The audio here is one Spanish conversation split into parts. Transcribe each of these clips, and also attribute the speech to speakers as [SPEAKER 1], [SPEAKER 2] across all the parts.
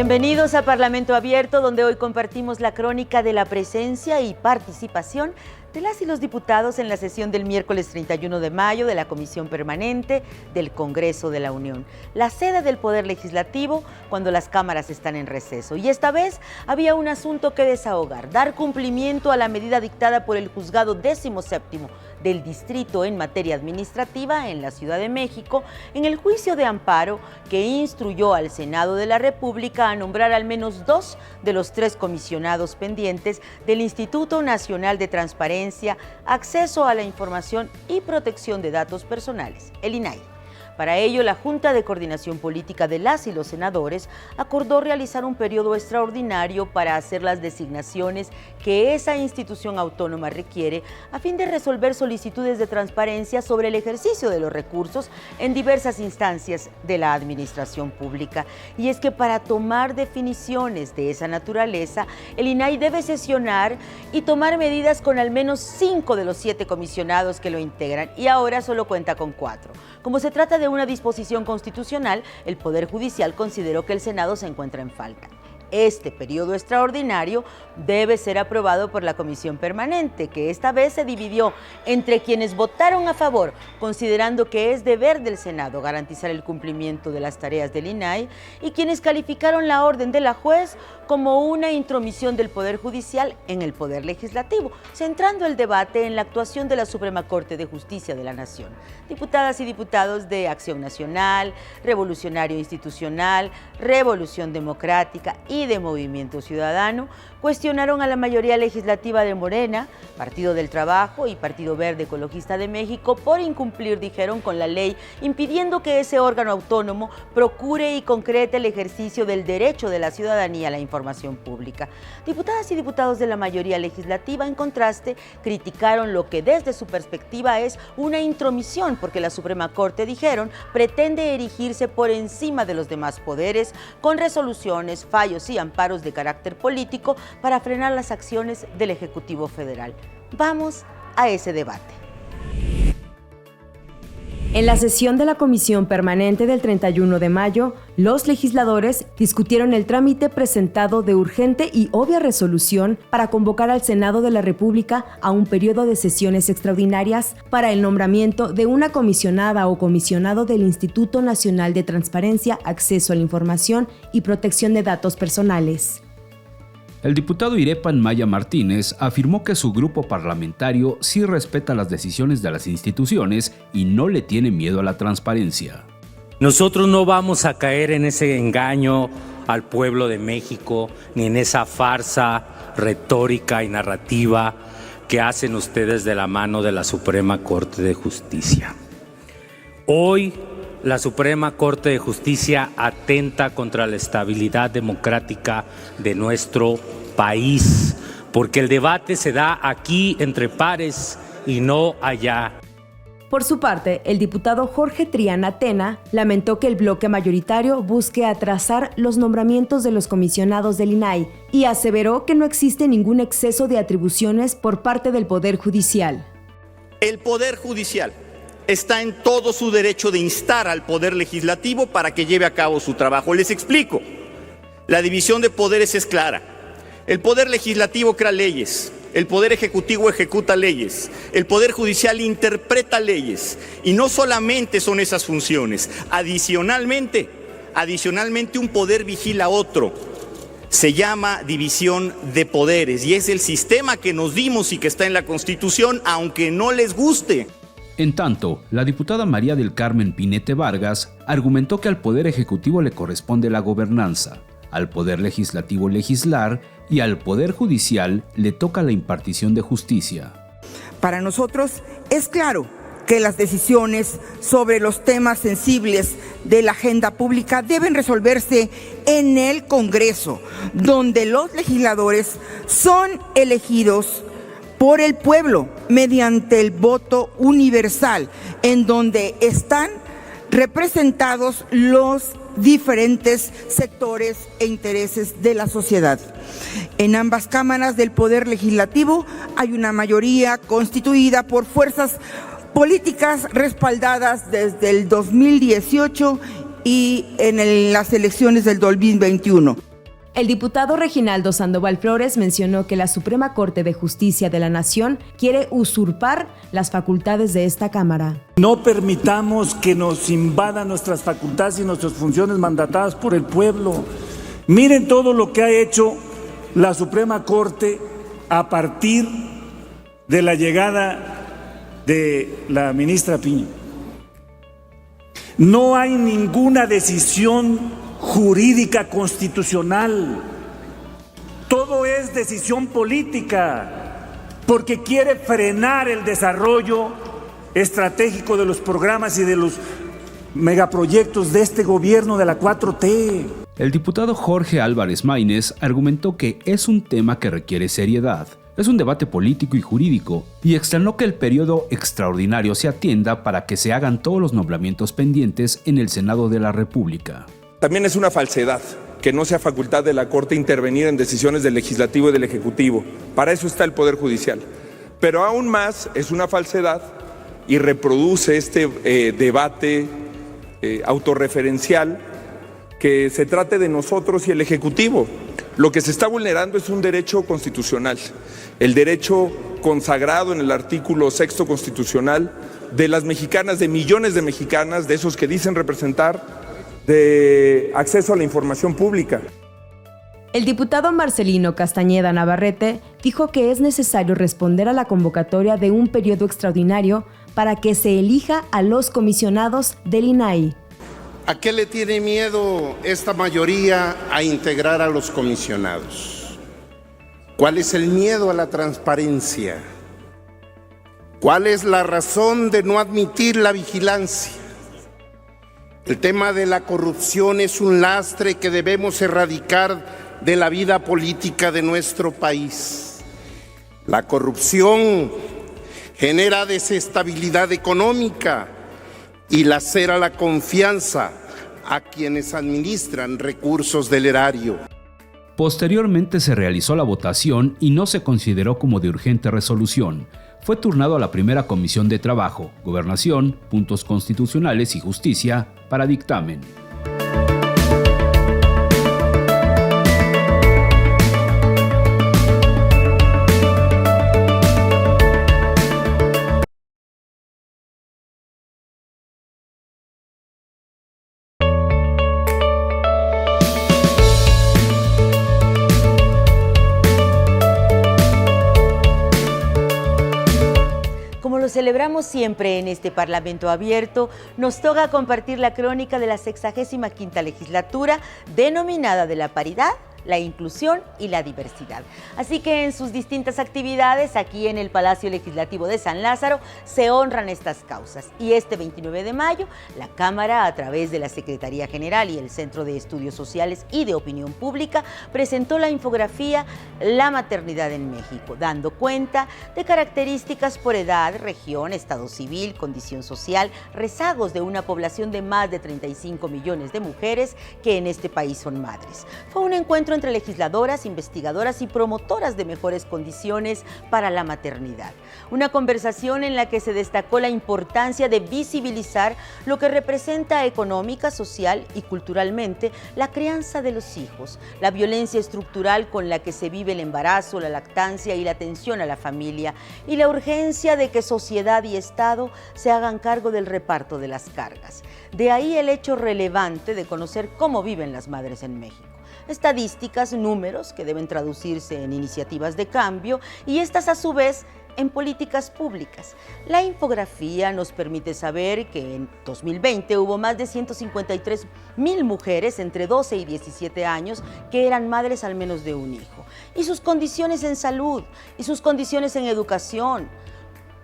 [SPEAKER 1] Bienvenidos a Parlamento Abierto, donde hoy compartimos la crónica de la presencia y participación de las y los diputados en la sesión del miércoles 31 de mayo de la Comisión Permanente del Congreso de la Unión, la sede del Poder Legislativo cuando las cámaras están en receso. Y esta vez había un asunto que desahogar, dar cumplimiento a la medida dictada por el Juzgado 17º del Distrito en materia administrativa en la Ciudad de México, en el juicio de amparo que instruyó al Senado de la República a nombrar al menos 2 de los 3 comisionados pendientes del Instituto Nacional de Transparencia, Acceso a la Información y Protección de Datos Personales, el INAI. Para ello, la Junta de Coordinación Política de las y los senadores acordó realizar un periodo extraordinario para hacer las designaciones que esa institución autónoma requiere a fin de resolver solicitudes de transparencia sobre el ejercicio de los recursos en diversas instancias de la administración pública. Y es que para tomar definiciones de esa naturaleza, el INAI debe sesionar y tomar medidas con al menos 5 de los 7 comisionados que lo integran, y ahora solo cuenta con 4. Como se trata de una disposición constitucional, el Poder Judicial consideró que el Senado se encuentra en falta. Este periodo extraordinario debe ser aprobado por la Comisión Permanente, que esta vez se dividió entre quienes votaron a favor, considerando que es deber del Senado garantizar el cumplimiento de las tareas del INAI, y quienes calificaron la orden de la juez como una intromisión del Poder Judicial en el Poder Legislativo, centrando el debate en la actuación de la Suprema Corte de Justicia de la Nación. Diputadas y diputados de Acción Nacional, Revolucionario Institucional, Revolución Democrática y de Movimiento Ciudadano cuestionaron a la mayoría legislativa de Morena, Partido del Trabajo y Partido Verde Ecologista de México por incumplir, dijeron, con la ley, impidiendo que ese órgano autónomo procure y concrete el ejercicio del derecho de la ciudadanía a la información pública. Diputadas y diputados de la mayoría legislativa, en contraste, criticaron lo que desde su perspectiva es una intromisión, porque la Suprema Corte, dijeron, pretende erigirse por encima de los demás poderes con resoluciones, fallos y amparos de carácter político para frenar las acciones del Ejecutivo Federal. Vamos a ese debate.
[SPEAKER 2] En la sesión de la Comisión Permanente del 31 de mayo, los legisladores discutieron el trámite presentado de urgente y obvia resolución para convocar al Senado de la República a un periodo de sesiones extraordinarias para el nombramiento de una comisionada o comisionado del Instituto Nacional de Transparencia, Acceso a la Información y Protección de Datos Personales.
[SPEAKER 3] El diputado Irepan Maya Martínez afirmó que su grupo parlamentario sí respeta las decisiones de las instituciones y no le tiene miedo a la transparencia.
[SPEAKER 4] Nosotros no vamos a caer en ese engaño al pueblo de México, ni en esa farsa retórica y narrativa que hacen ustedes de la mano de la Suprema Corte de Justicia. Hoy, la Suprema Corte de Justicia atenta contra la estabilidad democrática de nuestro país, porque el debate se da aquí entre pares y no allá.
[SPEAKER 2] Por su parte, el diputado Jorge Triana Tena lamentó que el bloque mayoritario busque atrasar los nombramientos de los comisionados del INAI y aseveró que no existe ningún exceso de atribuciones por parte del Poder Judicial.
[SPEAKER 5] El Poder Judicial está en todo su derecho de instar al Poder Legislativo para que lleve a cabo su trabajo. Les explico. La división de poderes es clara. El Poder Legislativo crea leyes, el Poder Ejecutivo ejecuta leyes, el Poder Judicial interpreta leyes, y no solamente son esas funciones. Adicionalmente un poder vigila a otro. Se llama división de poderes y es el sistema que nos dimos y que está en la Constitución, aunque no les guste.
[SPEAKER 3] En tanto, la diputada María del Carmen Pinete Vargas argumentó que al Poder Ejecutivo le corresponde la gobernanza, al Poder Legislativo legislar y al Poder Judicial le toca la impartición de justicia.
[SPEAKER 6] Para nosotros es claro que las decisiones sobre los temas sensibles de la agenda pública deben resolverse en el Congreso, donde los legisladores son elegidos por el pueblo mediante el voto universal, en donde están representados los diferentes sectores e intereses de la sociedad. En ambas cámaras del Poder Legislativo hay una mayoría constituida por fuerzas políticas respaldadas desde el 2018 y en las elecciones del 2021.
[SPEAKER 2] El diputado Reginaldo Sandoval Flores mencionó que la Suprema Corte de Justicia de la Nación quiere usurpar las facultades de esta Cámara.
[SPEAKER 7] No permitamos que nos invadan nuestras facultades y nuestras funciones mandatadas por el pueblo. Miren todo lo que ha hecho la Suprema Corte a partir de la llegada de la ministra Piña. No hay ninguna decisión jurídica constitucional. Todo es decisión política, porque quiere frenar el desarrollo estratégico de los programas y de los megaproyectos de este gobierno de la 4T.
[SPEAKER 3] El diputado Jorge Álvarez Maínez argumentó que es un tema que requiere seriedad. Es un debate político y jurídico, y externó que el periodo extraordinario se atienda para que se hagan todos los nombramientos pendientes en el Senado de la República.
[SPEAKER 8] También es una falsedad que no sea facultad de la Corte intervenir en decisiones del Legislativo y del Ejecutivo. Para eso está el Poder Judicial. Pero aún más es una falsedad y reproduce este debate autorreferencial que se trate de nosotros y el Ejecutivo. Lo que se está vulnerando es un derecho constitucional, el derecho consagrado en el artículo 6º constitucional de las mexicanas, de millones de mexicanas, de esos que dicen representar, de acceso a la información pública.
[SPEAKER 2] El diputado Marcelino Castañeda Navarrete dijo que es necesario responder a la convocatoria de un periodo extraordinario para que se elija a los comisionados del INAI.
[SPEAKER 9] ¿A qué le tiene miedo esta mayoría a integrar a los comisionados? ¿Cuál es el miedo a la transparencia? ¿Cuál es la razón de no admitir la vigilancia? El tema de la corrupción es un lastre que debemos erradicar de la vida política de nuestro país. La corrupción genera desestabilidad económica y lacera la confianza a quienes administran recursos del erario.
[SPEAKER 3] Posteriormente se realizó la votación y no se consideró como de urgente resolución. Fue turnado a la primera Comisión de Trabajo, Gobernación, Puntos Constitucionales y Justicia para dictamen.
[SPEAKER 1] Lo celebramos siempre en este Parlamento abierto, nos toca compartir la crónica de la 65ª legislatura denominada de la paridad, la inclusión y la diversidad. Así que en sus distintas actividades aquí en el Palacio Legislativo de San Lázaro se honran estas causas. Y este 29 de mayo, la Cámara, a través de la Secretaría General y el Centro de Estudios Sociales y de Opinión Pública, presentó la infografía La maternidad en México, dando cuenta de características por edad, región, estado civil, condición social, rezagos de una población de más de 35 millones de mujeres que en este país son madres. Fue un encuentro entre legisladoras, investigadoras y promotoras de mejores condiciones para la maternidad. Una conversación en la que se destacó la importancia de visibilizar lo que representa económica, social y culturalmente la crianza de los hijos, la violencia estructural con la que se vive el embarazo, la lactancia y la atención a la familia, y la urgencia de que sociedad y Estado se hagan cargo del reparto de las cargas. De ahí el hecho relevante de conocer cómo viven las madres en México. Estadísticas, números que deben traducirse en iniciativas de cambio y estas a su vez en políticas públicas. La infografía nos permite saber que en 2020 hubo más de 153,000 mujeres entre 12 y 17 años que eran madres al menos de un hijo. Y sus condiciones en salud, y sus condiciones en educación,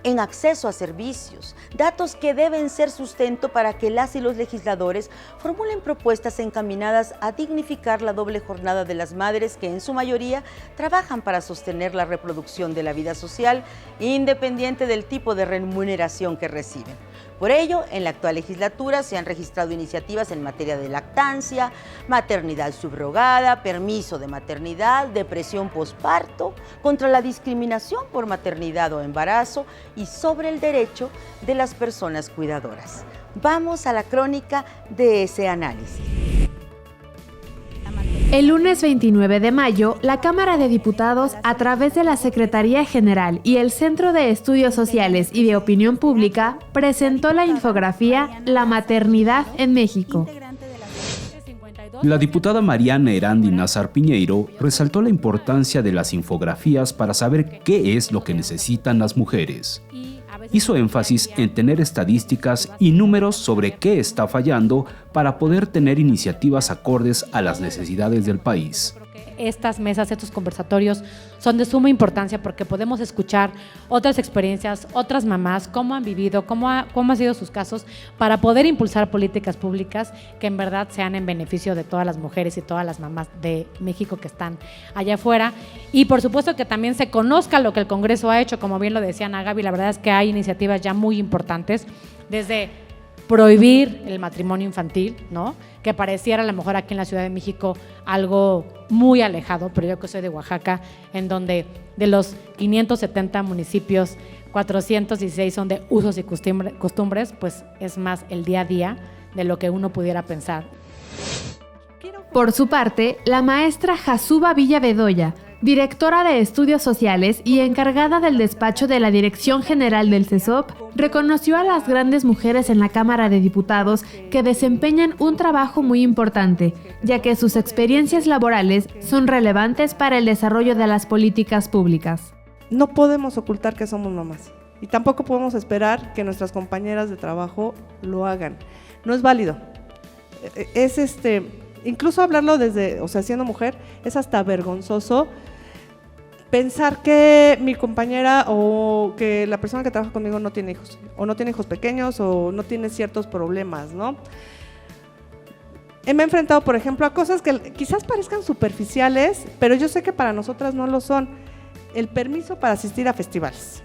[SPEAKER 1] en acceso a servicios, datos que deben ser sustento para que las y los legisladores formulen propuestas encaminadas a dignificar la doble jornada de las madres que en su mayoría trabajan para sostener la reproducción de la vida social, independiente del tipo de remuneración que reciben. Por ello, en la actual legislatura se han registrado iniciativas en materia de lactancia, maternidad subrogada, permiso de maternidad, depresión posparto, contra la discriminación por maternidad o embarazo y sobre el derecho de las personas cuidadoras. Vamos a la crónica de ese análisis.
[SPEAKER 10] La maternidad El lunes 29 de mayo, la Cámara de Diputados, a través de la Secretaría General y el Centro de Estudios Sociales y de Opinión Pública, presentó la infografía La maternidad en México.
[SPEAKER 3] La diputada Mariana Erandi Nazar Piñeiro resaltó la importancia de las infografías para saber qué es lo que necesitan las mujeres. Hizo énfasis en tener estadísticas y números sobre qué está fallando para poder tener iniciativas acordes a las necesidades del país.
[SPEAKER 11] Estas mesas, estos conversatorios son de suma importancia porque podemos escuchar otras experiencias, otras mamás, cómo han vivido, cómo han sido sus casos, para poder impulsar políticas públicas que en verdad sean en beneficio de todas las mujeres y todas las mamás de México que están allá afuera. Y por supuesto que también se conozca lo que el Congreso ha hecho, como bien lo decía Ana Gaby, la verdad es que hay iniciativas ya muy importantes, desde prohibir el matrimonio infantil, ¿no? Que pareciera a lo mejor aquí en la Ciudad de México algo muy alejado, pero yo que soy de Oaxaca, en donde de los 570 municipios, 416 son de usos y costumbres, pues es más el día a día de lo que uno pudiera pensar.
[SPEAKER 10] Por su parte, la maestra Jasuba Villa Bedoya, directora de Estudios Sociales y encargada del despacho de la Dirección General del CESOP, reconoció a las grandes mujeres en la Cámara de Diputados que desempeñan un trabajo muy importante, ya que sus experiencias laborales son relevantes para el desarrollo de las políticas públicas.
[SPEAKER 12] No podemos ocultar que somos mamás y tampoco podemos esperar que nuestras compañeras de trabajo lo hagan. No es válido. Incluso hablarlo siendo mujer, es hasta vergonzoso pensar que mi compañera o que la persona que trabaja conmigo no tiene hijos, o no tiene hijos pequeños, o no tiene ciertos problemas, ¿no? Me he enfrentado, por ejemplo, a cosas que quizás parezcan superficiales, pero yo sé que para nosotras no lo son. El permiso para asistir a festivales,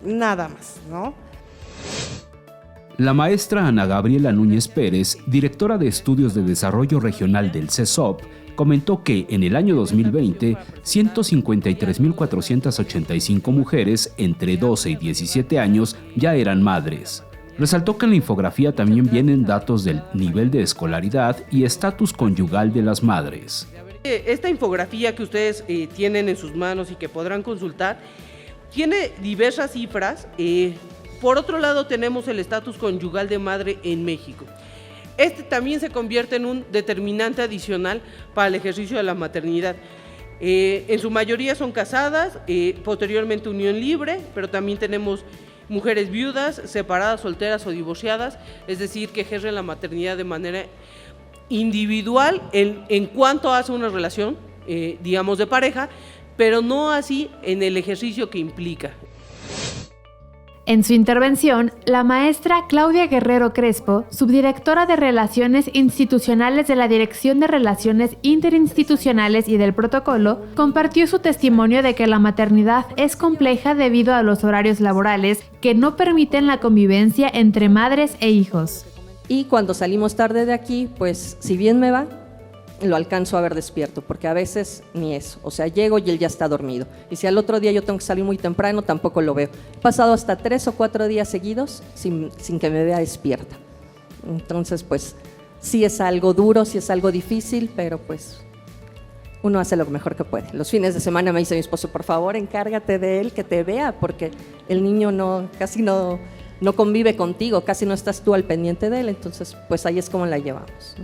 [SPEAKER 12] nada más, ¿no?
[SPEAKER 3] La maestra Ana Gabriela Núñez Pérez, directora de Estudios de Desarrollo Regional del CESOP, comentó que en el año 2020, 153.485 mujeres entre 12 y 17 años ya eran madres. Resaltó que en la infografía también vienen datos del nivel de escolaridad y estatus conyugal de las madres.
[SPEAKER 13] Esta infografía que ustedes tienen en sus manos y que podrán consultar, tiene diversas cifras. Por otro lado, tenemos el estatus conyugal de madre en México. Este también se convierte en un determinante adicional para el ejercicio de la maternidad. En su mayoría son casadas, posteriormente unión libre, pero también tenemos mujeres viudas, separadas, solteras o divorciadas, es decir, que ejercen la maternidad de manera individual en cuanto hace una relación, digamos, de pareja, pero no así en el ejercicio que implica.
[SPEAKER 10] En su intervención, la maestra Claudia Guerrero Crespo, subdirectora de Relaciones Institucionales de la Dirección de Relaciones Interinstitucionales y del Protocolo, compartió su testimonio de que la maternidad es compleja debido a los horarios laborales que no permiten la convivencia entre madres e hijos.
[SPEAKER 14] Y cuando salimos tarde de aquí, pues si bien me va, lo alcanzo a ver despierto, porque a veces ni eso, o sea, llego y él ya está dormido, y si al otro día yo tengo que salir muy temprano, tampoco lo veo. He pasado hasta 3 o 4 días seguidos sin que me vea despierta. Entonces, pues, sí es algo duro, sí es algo difícil, pero pues, uno hace lo mejor que puede. Los fines de semana me dice mi esposo, por favor, encárgate de él, que te vea, porque el niño casi no convive contigo, casi no estás tú al pendiente de él, entonces, pues ahí es como la llevamos.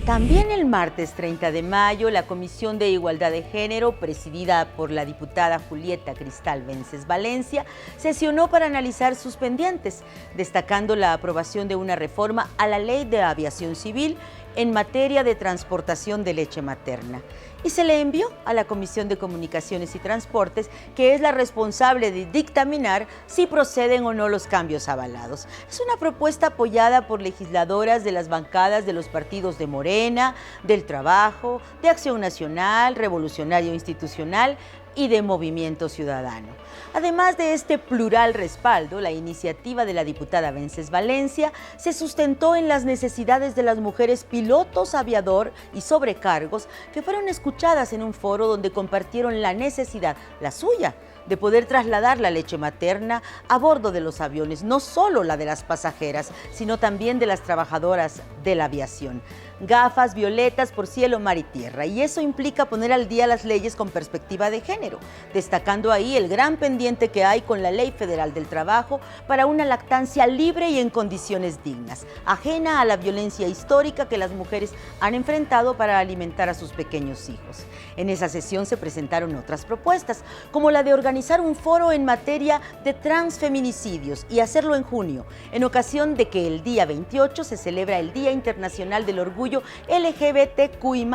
[SPEAKER 1] También el martes 30 de mayo, la Comisión de Igualdad de Género, presidida por la diputada Julieta Cristal Vences Valencia, sesionó para analizar sus pendientes, destacando la aprobación de una reforma a la Ley de Aviación Civil en materia de transportación de leche materna. Y se le envió a la Comisión de Comunicaciones y Transportes, que es la responsable de dictaminar si proceden o no los cambios avalados. Es una propuesta apoyada por legisladoras de las bancadas de los partidos de Morena, del Trabajo, de Acción Nacional, Revolucionario Institucional y de Movimiento Ciudadano. Además de este plural respaldo, la iniciativa de la diputada Vences Valencia se sustentó en las necesidades de las mujeres pilotos, aviador y sobrecargos que fueron escuchadas en un foro donde compartieron la necesidad, la suya, de poder trasladar la leche materna a bordo de los aviones, no solo la de las pasajeras, sino también de las trabajadoras de la aviación. gafas violetas por cielo, mar y tierra. Y eso implica poner al día las leyes con perspectiva de género, destacando ahí el gran pendiente que hay con la Ley Federal del Trabajo para una lactancia libre y en condiciones dignas, ajena a la violencia histórica que las mujeres han enfrentado para alimentar a sus pequeños hijos. En esa sesión se presentaron otras propuestas, como la de organizar un foro en materia de transfeminicidios y hacerlo en junio, en ocasión de que el día 28 se celebra el Día Internacional del Orgullo LGBTQI+,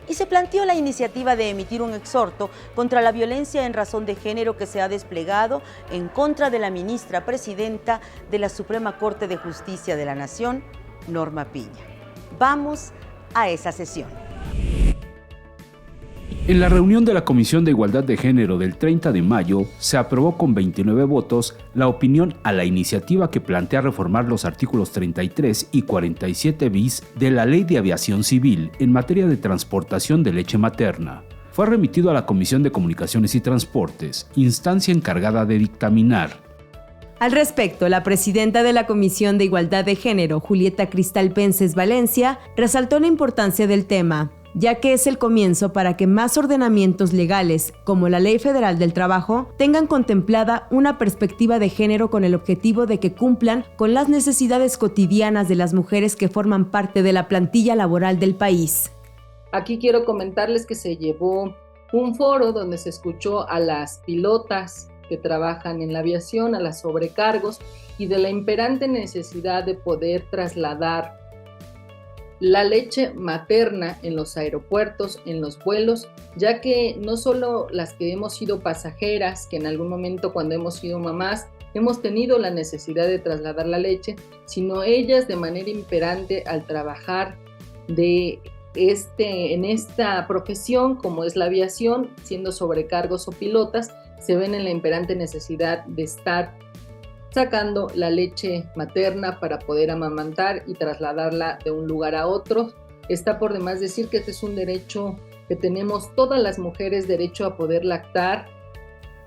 [SPEAKER 1] y se planteó la iniciativa de emitir un exhorto contra la violencia en razón de género que se ha desplegado en contra de la ministra presidenta de la Suprema Corte de Justicia de la Nación, Norma Piña. Vamos a esa sesión.
[SPEAKER 3] En la reunión de la Comisión de Igualdad de Género del 30 de mayo, se aprobó con 29 votos la opinión a la iniciativa que plantea reformar los artículos 33 y 47 bis de la Ley de Aviación Civil en materia de transportación de leche materna. Fue remitido a la Comisión de Comunicaciones y Transportes, instancia encargada de dictaminar.
[SPEAKER 2] Al respecto, la presidenta de la Comisión de Igualdad de Género, Julieta Cristal Pences Valencia, resaltó la importancia del tema, ya que es el comienzo para que más ordenamientos legales, como la Ley Federal del Trabajo, tengan contemplada una perspectiva de género con el objetivo de que cumplan con las necesidades cotidianas de las mujeres que forman parte de la plantilla laboral del país.
[SPEAKER 15] Aquí quiero comentarles que se llevó un foro donde se escuchó a las pilotas que trabajan en la aviación, a las sobrecargos y de la imperante necesidad de poder trasladar la leche materna en los aeropuertos, en los vuelos, ya que no solo las que hemos sido pasajeras, que en algún momento cuando hemos sido mamás, hemos tenido la necesidad de trasladar la leche, sino ellas de manera imperante al trabajar en esta profesión como es la aviación, siendo sobrecargos o pilotas, se ven en la imperante necesidad de estar sacando la leche materna para poder amamantar y trasladarla de un lugar a otro. Está por demás decir que este es un derecho que tenemos todas las mujeres, derecho a poder lactar.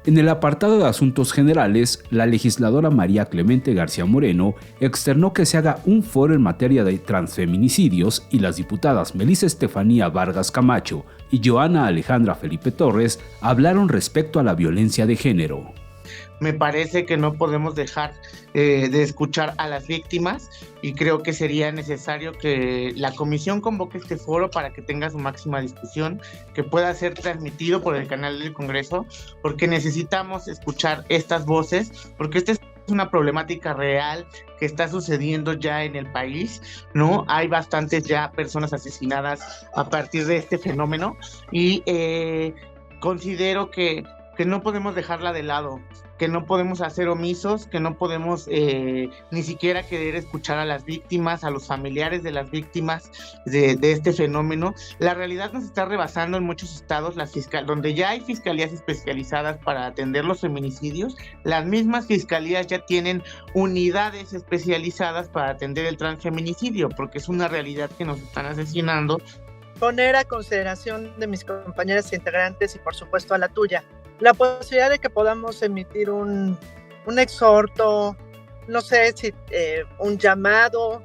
[SPEAKER 3] En el apartado de Asuntos Generales, la legisladora María Clemente García Moreno externó que se haga un foro en materia de transfeminicidios y las diputadas Melissa Estefanía Vargas Camacho y Joana Alejandra Felipe Torres hablaron respecto a la violencia de género.
[SPEAKER 16] Me parece que no podemos dejar de escuchar a las víctimas y creo que sería necesario que la comisión convoque este foro para que tenga su máxima discusión, que pueda ser transmitido por el canal del Congreso, porque necesitamos escuchar estas voces, porque esta es una problemática real que está sucediendo ya en el país, ¿no? Hay bastantes ya personas asesinadas a partir de este fenómeno y considero que no podemos dejarla de lado, que no podemos hacer omisos, que no podemos ni siquiera querer escuchar a las víctimas, a los familiares de las víctimas de este fenómeno. La realidad nos está rebasando en muchos estados, donde ya hay fiscalías especializadas para atender los feminicidios. Las mismas fiscalías ya tienen unidades especializadas para atender el transfeminicidio, porque es una realidad que nos están asesinando.
[SPEAKER 17] Poner a consideración de mis compañeras integrantes y por supuesto a la tuya, la posibilidad de que podamos emitir un exhorto, no sé si un llamado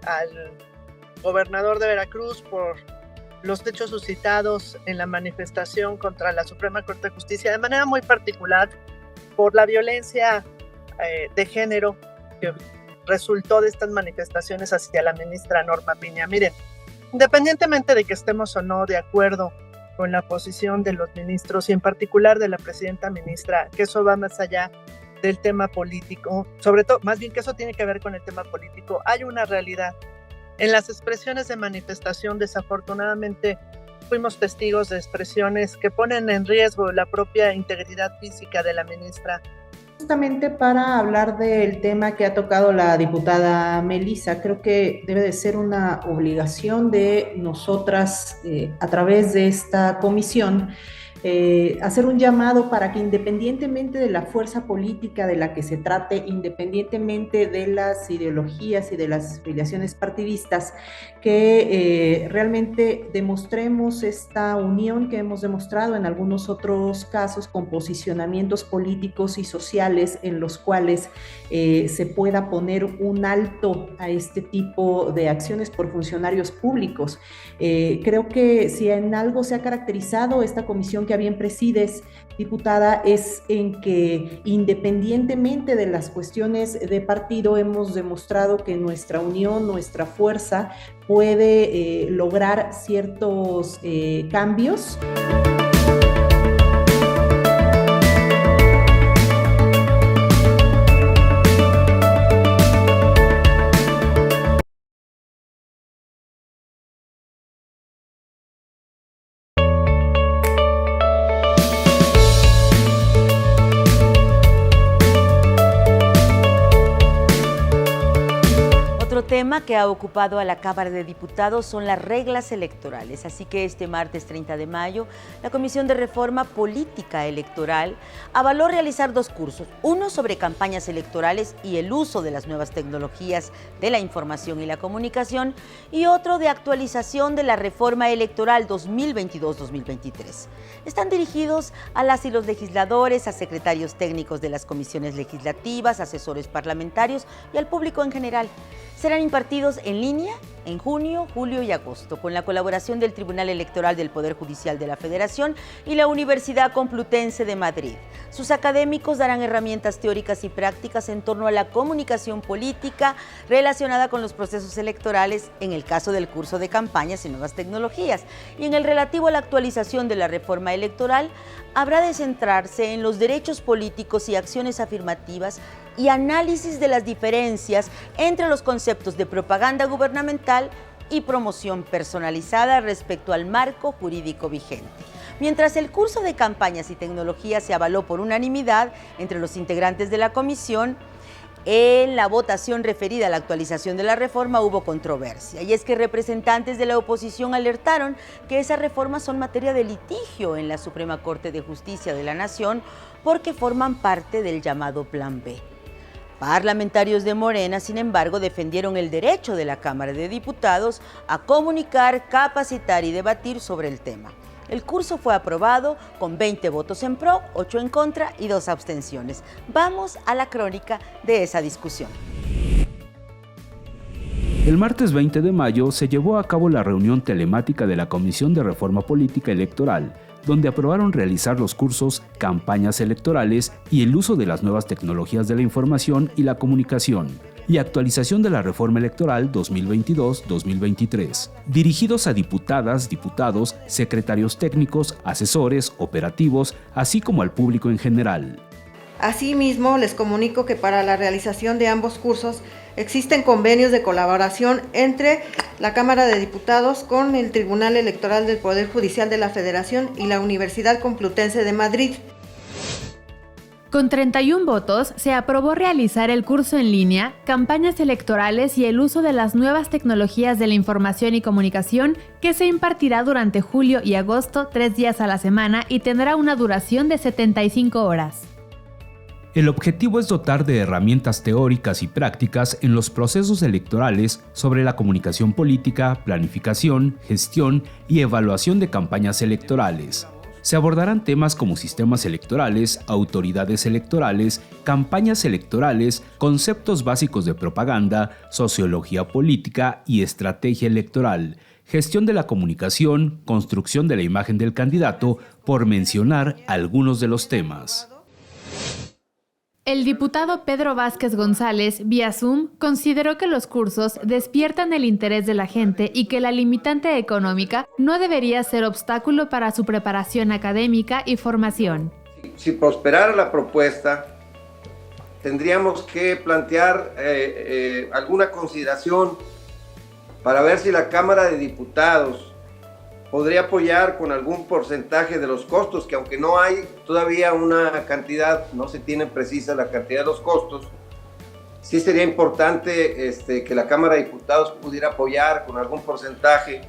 [SPEAKER 17] al gobernador de Veracruz por los hechos suscitados en la manifestación contra la Suprema Corte de Justicia, de manera muy particular por la violencia de género que resultó de estas manifestaciones hacia la ministra Norma Piña. Miren, independientemente de que estemos o no de acuerdo con la posición de los ministros y en particular de la presidenta ministra, que eso va más allá del tema político, sobre todo, más bien que eso tiene que ver con el tema político, hay una realidad. En las expresiones de manifestación, desafortunadamente, fuimos testigos de expresiones que ponen en riesgo la propia integridad física de la ministra.
[SPEAKER 18] Justamente para hablar del tema que ha tocado la diputada Melissa, creo que debe de ser una obligación de nosotras, a través de esta comisión, hacer un llamado para que independientemente de la fuerza política de la que se trate, independientemente de las ideologías y de las afiliaciones partidistas, que realmente demostremos esta unión que hemos demostrado en algunos otros casos con posicionamientos políticos y sociales en los cuales se pueda poner un alto a este tipo de acciones por funcionarios públicos. Creo que si en algo se ha caracterizado esta comisión que a bien presides, diputada, es en que independientemente de las cuestiones de partido hemos demostrado que nuestra unión, nuestra fuerza puede lograr ciertos cambios.
[SPEAKER 1] Otro tema que ha ocupado a la Cámara de Diputados son las reglas electorales, así que este martes 30 de mayo, la Comisión de Reforma Política Electoral avaló realizar 2 cursos, uno sobre campañas electorales y el uso de las nuevas tecnologías de la información y la comunicación, y otro de actualización de la reforma electoral 2022-2023. Están dirigidos a las y los legisladores, a secretarios técnicos de las comisiones legislativas, asesores parlamentarios y al público en general. Serán impartidos en línea en junio, julio y agosto, con la colaboración del Tribunal Electoral del Poder Judicial de la Federación y la Universidad Complutense de Madrid. Sus académicos darán herramientas teóricas y prácticas en torno a la comunicación política relacionada con los procesos electorales en el caso del curso de campañas y nuevas tecnologías. Y en el relativo a la actualización de la reforma electoral, habrá de centrarse en los derechos políticos y acciones afirmativas y análisis de las diferencias entre los conceptos de propaganda gubernamental y promoción personalizada respecto al marco jurídico vigente. Mientras el curso de campañas y tecnología se avaló por unanimidad entre los integrantes de la comisión, en la votación referida a la actualización de la reforma hubo controversia, y es que representantes de la oposición alertaron que esas reformas son materia de litigio en la Suprema Corte de Justicia de la Nación porque forman parte del llamado Plan B. Parlamentarios de Morena, sin embargo, defendieron el derecho de la Cámara de Diputados a comunicar, capacitar y debatir sobre el tema. El curso fue aprobado con 20 votos en pro, 8 en contra y 2 abstenciones. Vamos a la crónica de esa discusión.
[SPEAKER 3] El martes 20 de mayo se llevó a cabo la reunión telemática de la Comisión de Reforma Política Electoral, donde aprobaron realizar los cursos Campañas Electorales y el uso de las nuevas tecnologías de la información y la comunicación, y actualización de la reforma electoral 2022-2023, dirigidos a diputadas, diputados, secretarios técnicos, asesores, operativos, así como al público en general.
[SPEAKER 19] Asimismo, les comunico que para la realización de ambos cursos existen convenios de colaboración entre la Cámara de Diputados con el Tribunal Electoral del Poder Judicial de la Federación y la Universidad Complutense de Madrid.
[SPEAKER 10] Con 31 votos, se aprobó realizar el curso en línea, campañas electorales y el uso de las nuevas tecnologías de la información y comunicación, que se impartirá durante julio y agosto 3 días a la semana y tendrá una duración de 75 horas.
[SPEAKER 3] El objetivo es dotar de herramientas teóricas y prácticas en los procesos electorales sobre la comunicación política, planificación, gestión y evaluación de campañas electorales. Se abordarán temas como sistemas electorales, autoridades electorales, campañas electorales, conceptos básicos de propaganda, sociología política y estrategia electoral, gestión de la comunicación, construcción de la imagen del candidato, por mencionar algunos de los temas.
[SPEAKER 10] El diputado Pedro Vázquez González, vía Zoom, consideró que los cursos despiertan el interés de la gente y que la limitante económica no debería ser obstáculo para su preparación académica y formación.
[SPEAKER 20] Si prosperara la propuesta, tendríamos que plantear alguna consideración para ver si la Cámara de Diputados podría apoyar con algún porcentaje de los costos, que aunque no hay todavía una cantidad, no se tiene precisa la cantidad de los costos, sí sería importante que la Cámara de Diputados pudiera apoyar con algún porcentaje.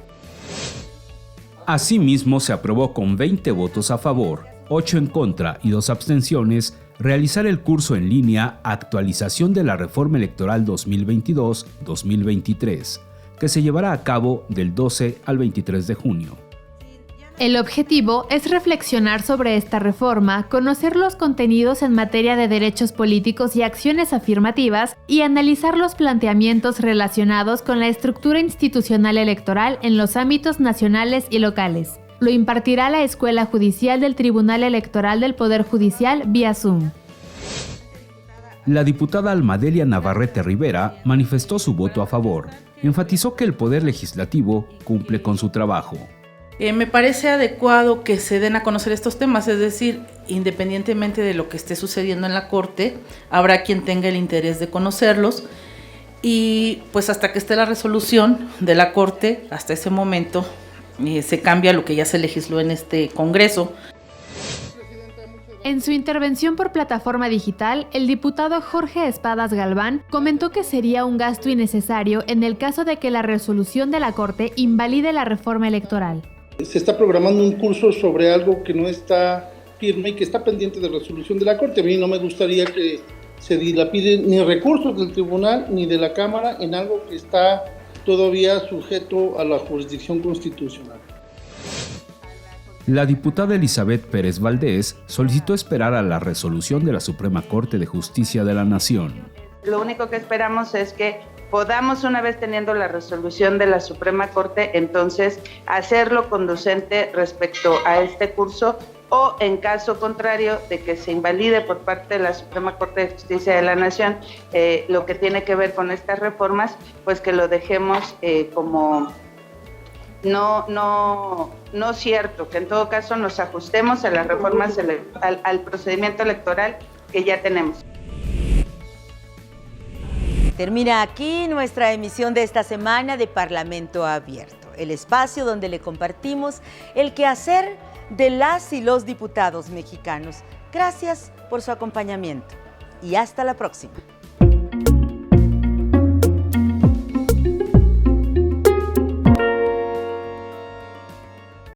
[SPEAKER 3] Asimismo, se aprobó con 20 votos a favor, 8 en contra y 2 abstenciones realizar el curso en línea Actualización de la Reforma Electoral 2022-2023, que se llevará a cabo del 12 al 23 de junio.
[SPEAKER 10] El objetivo es reflexionar sobre esta reforma, conocer los contenidos en materia de derechos políticos y acciones afirmativas y analizar los planteamientos relacionados con la estructura institucional electoral en los ámbitos nacionales y locales. Lo impartirá la Escuela Judicial del Tribunal Electoral del Poder Judicial vía Zoom.
[SPEAKER 3] La diputada Almadelia Navarrete Rivera manifestó su voto a favor. Enfatizó que el Poder Legislativo cumple con su trabajo.
[SPEAKER 21] Me parece adecuado que se den a conocer estos temas, es decir, independientemente de lo que esté sucediendo en la Corte, habrá quien tenga el interés de conocerlos y pues hasta que esté la resolución de la Corte, hasta ese momento se cambia lo que ya se legisló en este Congreso.
[SPEAKER 10] En su intervención por plataforma digital, el diputado Jorge Espadas Galván comentó que sería un gasto innecesario en el caso de que la resolución de la Corte invalide la reforma electoral.
[SPEAKER 22] Se está programando un curso sobre algo que no está firme y que está pendiente de resolución de la Corte. A mí no me gustaría que se dilapiden ni recursos del tribunal ni de la Cámara en algo que está todavía sujeto a la jurisdicción constitucional.
[SPEAKER 3] La diputada Elizabeth Pérez Valdés solicitó esperar a la resolución de la Suprema Corte de Justicia de la Nación.
[SPEAKER 23] Lo único que esperamos es que podamos, una vez teniendo la resolución de la Suprema Corte, entonces hacerlo conducente respecto a este curso, o en caso contrario de que se invalide por parte de la Suprema Corte de Justicia de la Nación lo que tiene que ver con estas reformas, pues que lo dejemos como no cierto, que en todo caso nos ajustemos a las reformas, al procedimiento electoral que ya tenemos.
[SPEAKER 1] Termina aquí nuestra emisión de esta semana de Parlamento Abierto, el espacio donde le compartimos el quehacer de las y los diputados mexicanos. Gracias por su acompañamiento y hasta la próxima.